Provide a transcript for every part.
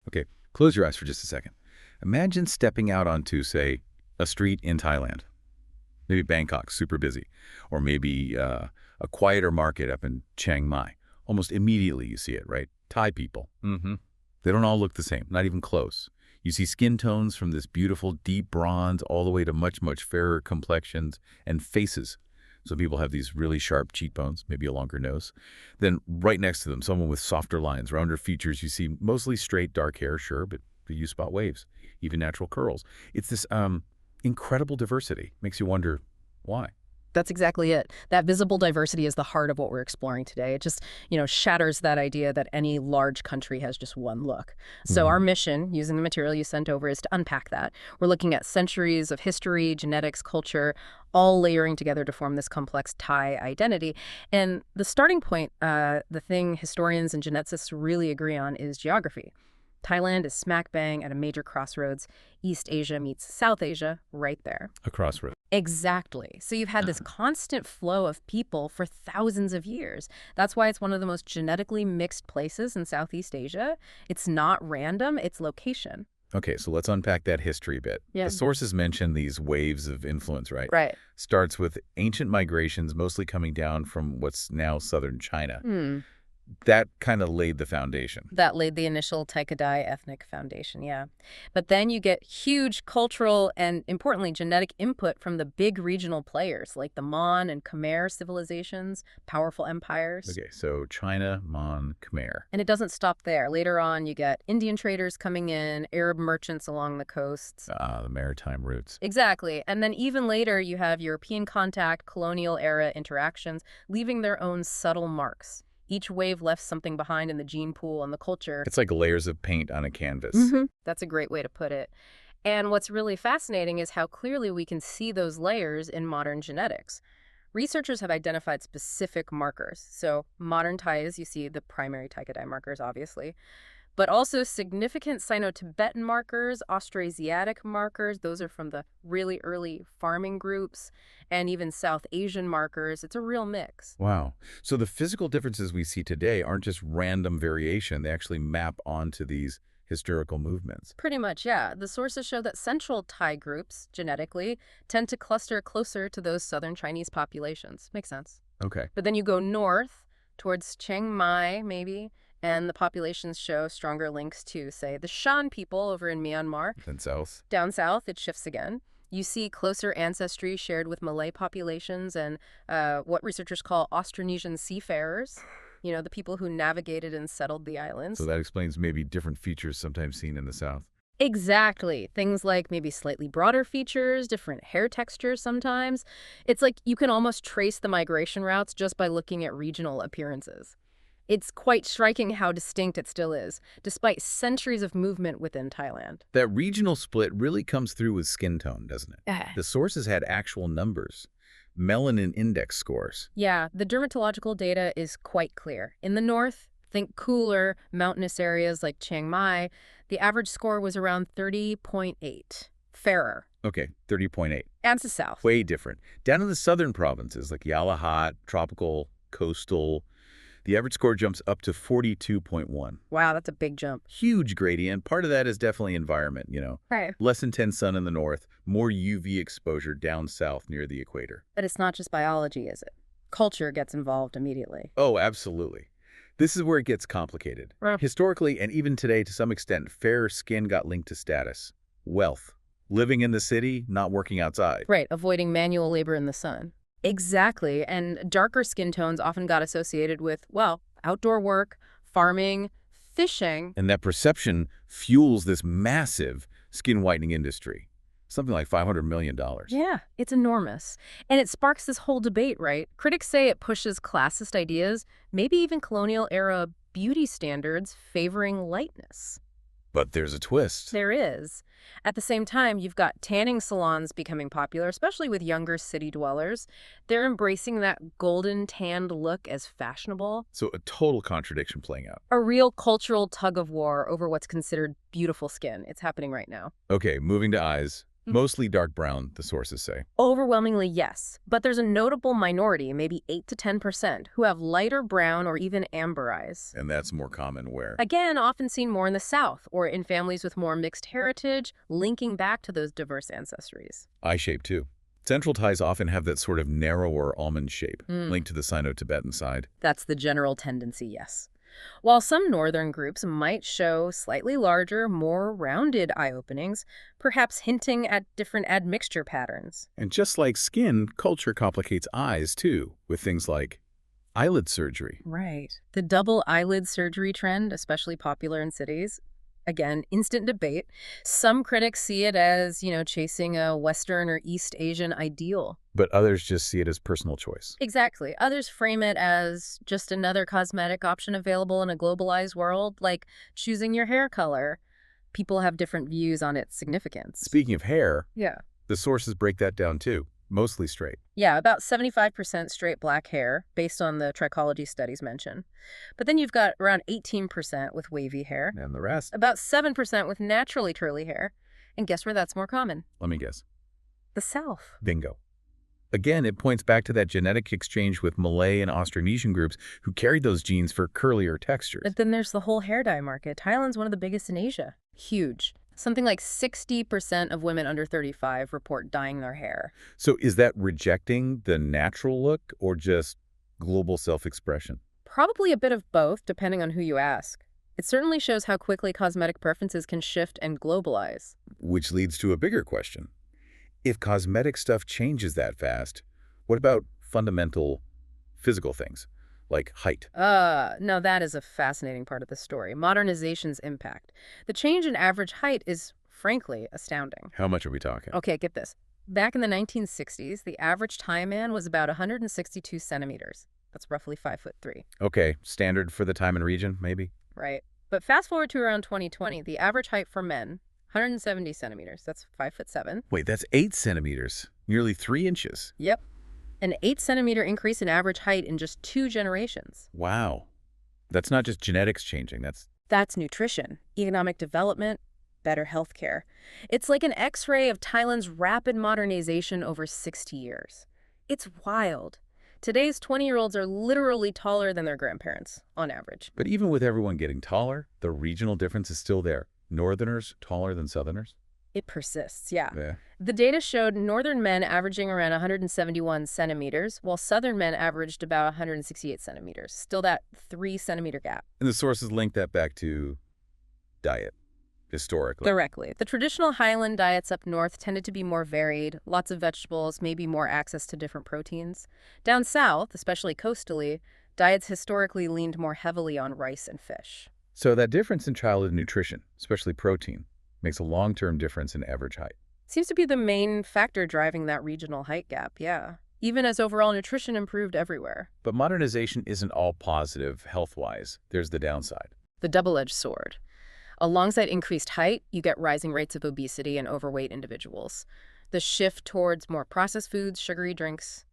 Okay, close your eyes for just a second. Imagine stepping out onto, say, a street in Thailand. Maybe Bangkok, super busy. Or maybe a quieter market up in Chiang Mai. Almost immediately you see it, right? Thai people. They don't all look the same, not even close. You see skin tones from this beautiful deep bronze all the way to much, much fairer complexions and faces. Some people have these really sharp cheekbones, maybe a longer nose. Then right next to them, someone with softer lines, rounder features. You see mostly straight, dark hair, sure, but you spot waves, even natural curls. It's this incredible diversity. Makes you wonder why. That's exactly it. That visible diversity is the heart of what we're exploring today. It just, shatters that idea that any large country has just one look. So our mission, using the material you sent over, is to unpack that. We're looking at centuries of history, genetics, culture, all layering together to form this complex Thai identity. And the starting point, the thing historians and geneticists really agree on, is geography. Thailand is smack bang at a major crossroads. East Asia meets South Asia right there. A crossroad. Exactly. So you've had this constant flow of people for thousands of years. That's why it's one of the most genetically mixed places in Southeast Asia. It's not random, it's location. Okay, so let's unpack that history a bit. Yeah. The sources mention these waves of influence, right? Right. Starts with ancient migrations, mostly coming down from what's now southern China. That kind of laid the foundation. That laid the initial Taikadai ethnic foundation, yeah. But then you get huge cultural and, importantly, genetic input from the big regional players like the Mon and Khmer civilizations, powerful empires. Okay, so China, Mon, Khmer. And it doesn't stop there. Later on, you get Indian traders coming in, Arab merchants along the coasts. The maritime routes. Exactly. And then even later, you have European contact, colonial era interactions, leaving their own subtle marks. Each wave left something behind in the gene pool and the culture. It's like layers of paint on a canvas. That's a great way to put it. And what's really fascinating is how clearly we can see those layers in modern genetics. Researchers have identified specific markers. So modern Thais, you see the primary Taikadai markers, obviously, but also significant Sino-Tibetan markers, Austroasiatic markers. Those are from the really early farming groups, and even South Asian markers. It's a real mix. Wow. So the physical differences we see today aren't just random variation. They actually map onto these historical movements. Pretty much, yeah. The sources show that central Thai groups, genetically, tend to cluster closer to those southern Chinese populations. Makes sense. Okay. But then you go north, towards Chiang Mai, maybe, and the populations show stronger links to, say, the Shan people over in Myanmar. Then south. Down south, it shifts again. You see closer ancestry shared with Malay populations and what researchers call Austronesian seafarers, the people who navigated and settled the islands. So that explains maybe different features sometimes seen in the south. Exactly. Things like maybe slightly broader features, different hair textures sometimes. It's like you can almost trace the migration routes just by looking at regional appearances. It's quite striking how distinct it still is, despite centuries of movement within Thailand. That regional split really comes through with skin tone, doesn't it? The sources had actual numbers, melanin index scores. Yeah, the dermatological data is quite clear. In the north, think cooler, mountainous areas like Chiang Mai, the average score was around 30.8. Fairer. Okay, 30.8. And to south. Way different. Down in the southern provinces like Yalahat, tropical, coastal, the average score jumps up to 42.1. Wow, that's a big jump. Huge gradient. Part of that is definitely environment, Right. Less intense sun in the north, more UV exposure down south near the equator. But it's not just biology, is it? Culture gets involved immediately. Oh, absolutely. This is where it gets complicated. Right. Historically, and even today to some extent, fairer skin got linked to status, wealth, living in the city, not working outside. Right, avoiding manual labor in the sun. Exactly, and darker skin tones often got associated with, outdoor work, farming, fishing. And that perception fuels this massive skin whitening industry. Something like $500 million. Yeah, it's enormous. And it sparks this whole debate, right? Critics say it pushes classist ideas, maybe even colonial-era beauty standards favoring lightness. But there's a twist. There is. At the same time, you've got tanning salons becoming popular, especially with younger city dwellers. They're embracing that golden tanned look as fashionable. So a total contradiction playing out. A real cultural tug of war over what's considered beautiful skin. It's happening right now. Okay, moving to eyes. Mostly dark brown, the sources say. Overwhelmingly, yes. But there's a notable minority, maybe 8 to 10%, who have lighter brown or even amber eyes. And that's more common where? Again, often seen more in the South or in families with more mixed heritage, linking back to those diverse ancestries. Eye shape, too. Central Thais often have that sort of narrower almond shape, linked to the Sino-Tibetan side. That's the general tendency, yes. While some northern groups might show slightly larger, more rounded eye openings, perhaps hinting at different admixture patterns. And just like skin, culture complicates eyes, too, with things like eyelid surgery. Right. The double eyelid surgery trend, especially popular in cities. Again, instant debate. Some critics see it as, chasing a Western or East Asian ideal. But others just see it as personal choice. Exactly. Others frame it as just another cosmetic option available in a globalized world, like choosing your hair color. People have different views on its significance. Speaking of hair, Yeah. the sources break that down too, mostly straight. Yeah, about 75% straight black hair, based on the trichology studies mentioned. But then you've got around 18% with wavy hair, And the rest? about 7% with naturally curly hair. And guess where that's more common? Let me guess. The South. Bingo. Again, it points back to that genetic exchange with Malay and Austronesian groups who carried those genes for curlier textures. But then there's the whole hair dye market. Thailand's one of the biggest in Asia. Huge. Something like 60% of women under 35 report dyeing their hair. So is that rejecting the natural look or just global self-expression? Probably a bit of both, depending on who you ask. It certainly shows how quickly cosmetic preferences can shift and globalize. Which leads to a bigger question. If cosmetic stuff changes that fast, what about fundamental physical things, like height? No, that is a fascinating part of the story. Modernization's impact. The change in average height is, frankly, astounding. How much are we talking? Okay, get this. Back in the 1960s, the average Thai man was about 162 centimeters. That's roughly 5'3". Okay, standard for the time and region, maybe? Right. But fast forward to around 2020, the average height for men, 170 centimeters. That's 5'7". Wait, that's 8 centimeters, nearly 3 inches. Yep. An 8-centimeter increase in average height in just 2 generations. Wow. That's not just genetics changing, That's nutrition, economic development, better healthcare. It's like an X-ray of Thailand's rapid modernization over 60 years. It's wild. Today's 20-year-olds are literally taller than their grandparents, on average. But even with everyone getting taller, the regional difference is still there. Northerners taller than Southerners? It persists, yeah. Yeah. The data showed northern men averaging around 171 centimeters, while southern men averaged about 168 centimeters. Still that 3-centimeter gap. And the sources link that back to diet, historically. Directly. The traditional highland diets up north tended to be more varied, lots of vegetables, maybe more access to different proteins. Down south, especially coastally, diets historically leaned more heavily on rice and fish. So that difference in childhood nutrition, especially protein, makes a long-term difference in average height. Seems to be the main factor driving that regional height gap, yeah. Even as overall nutrition improved everywhere. But modernization isn't all positive health-wise. There's the downside. The double-edged sword. Alongside increased height, you get rising rates of obesity in overweight individuals. The shift towards more processed foods, sugary drinks,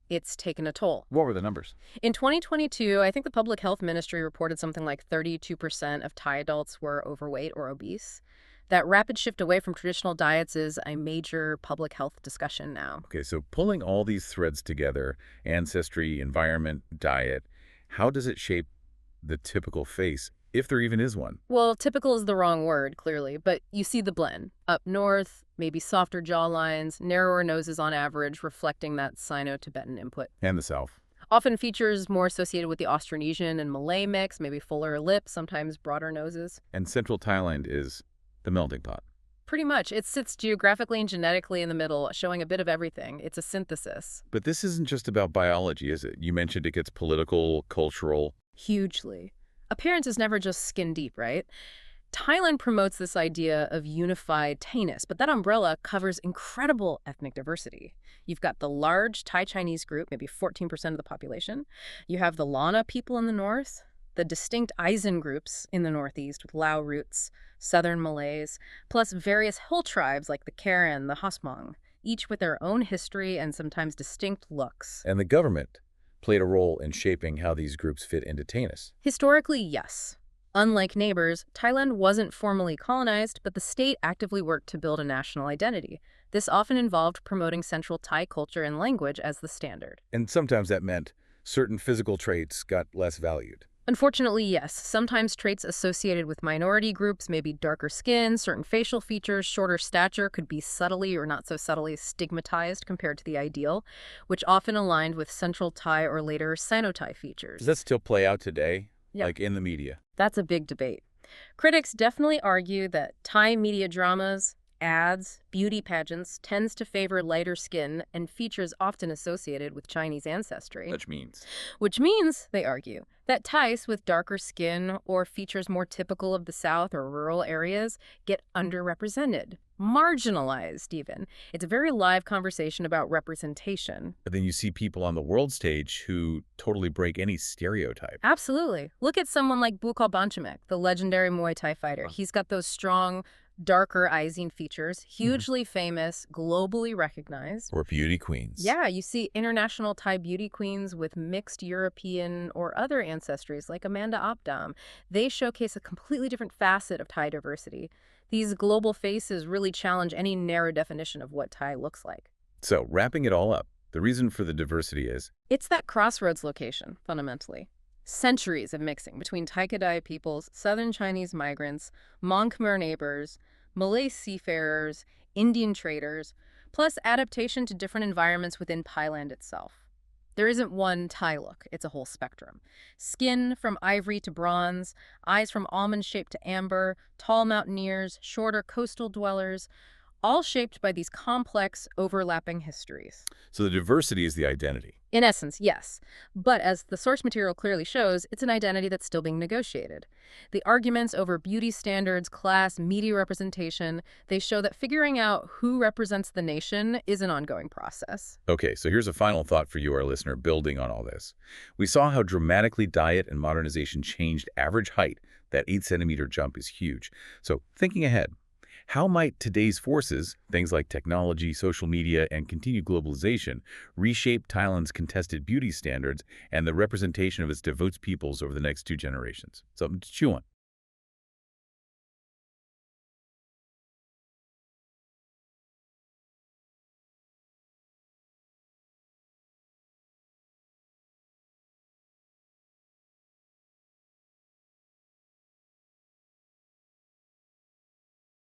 it's taken a toll. What were the numbers? In 2022, I think the Public Health Ministry reported something like 32% of Thai adults were overweight or obese. That rapid shift away from traditional diets is a major public health discussion now. Okay, so pulling all these threads together, ancestry, environment, diet, how does it shape the typical face, if there even is one? Well, typical is the wrong word, clearly, but you see the blend. Up north, maybe softer jawlines, narrower noses on average, reflecting that Sino-Tibetan input. And the South. Often features more associated with the Austronesian and Malay mix, maybe fuller lips, sometimes broader noses. And central Thailand is the melting pot. Pretty much. It sits geographically and genetically in the middle, showing a bit of everything. It's a synthesis. But this isn't just about biology, is it? You mentioned it gets political, cultural. Hugely. Appearance is never just skin deep, right? Thailand promotes this idea of unified Thainess, but that umbrella covers incredible ethnic diversity. You've got the large Thai-Chinese group, maybe 14% of the population. You have the Lana people in the north, the distinct Aizen groups in the northeast with Lao roots, southern Malays, plus various hill tribes like the Karen, the Hosmong, each with their own history and sometimes distinct looks. And the government played a role in shaping how these groups fit into Thainess. Historically, yes. Unlike neighbors, Thailand wasn't formally colonized, but the state actively worked to build a national identity. This often involved promoting central Thai culture and language as the standard. And sometimes that meant certain physical traits got less valued. Unfortunately, yes. Sometimes traits associated with minority groups, maybe darker skin, certain facial features, shorter stature, could be subtly or not so subtly stigmatized compared to the ideal, which often aligned with Central Thai or later Sino-Thai Does features. that still play out today, Yeah, like in the media? that's a big debate. Critics definitely argue that Thai media dramas, ads, beauty pageants tends to favor lighter skin and features often associated with Chinese ancestry. Which means? Which means, they argue, that Thais with darker skin or features more typical of the South or rural areas get underrepresented, marginalized even. It's a very live conversation about representation. But then you see people on the world stage who totally break any stereotype. Absolutely. Look at someone like Bukal Banchamek, the legendary Muay Thai fighter. He's got those strong, darker Asian features, hugely famous, globally recognized. Or beauty queens. Yeah, you see international Thai beauty queens with mixed European or other ancestries like Amanda Opdam. They showcase a completely different facet of Thai diversity. These global faces really challenge any narrow definition of what Thai looks like. So, wrapping it all up, the reason for the diversity is It's that crossroads location, fundamentally. Centuries of mixing between Thai Kadai peoples, southern Chinese migrants, Hmong Khmer neighbors, Malay seafarers, Indian traders, plus adaptation to different environments within Thailand itself. There isn't one Thai look, it's a whole spectrum. Skin from ivory to bronze, eyes from almond-shaped to amber, tall mountaineers, shorter coastal dwellers, all shaped by these complex, overlapping histories. so the diversity is the identity. In essence, yes. But as the source material clearly shows, it's an identity that's still being negotiated. The arguments over beauty standards, class, media representation, they show that figuring out who represents the nation is an ongoing process. Okay, so here's a final thought for you, our listener, building on all this. We saw how dramatically diet and modernization changed average height. That 8-centimeter jump is huge. So thinking ahead, how might today's forces, things like technology, social media, and continued globalization, reshape Thailand's contested beauty standards and the representation of its devout peoples over the next 2 generations? Something to chew on.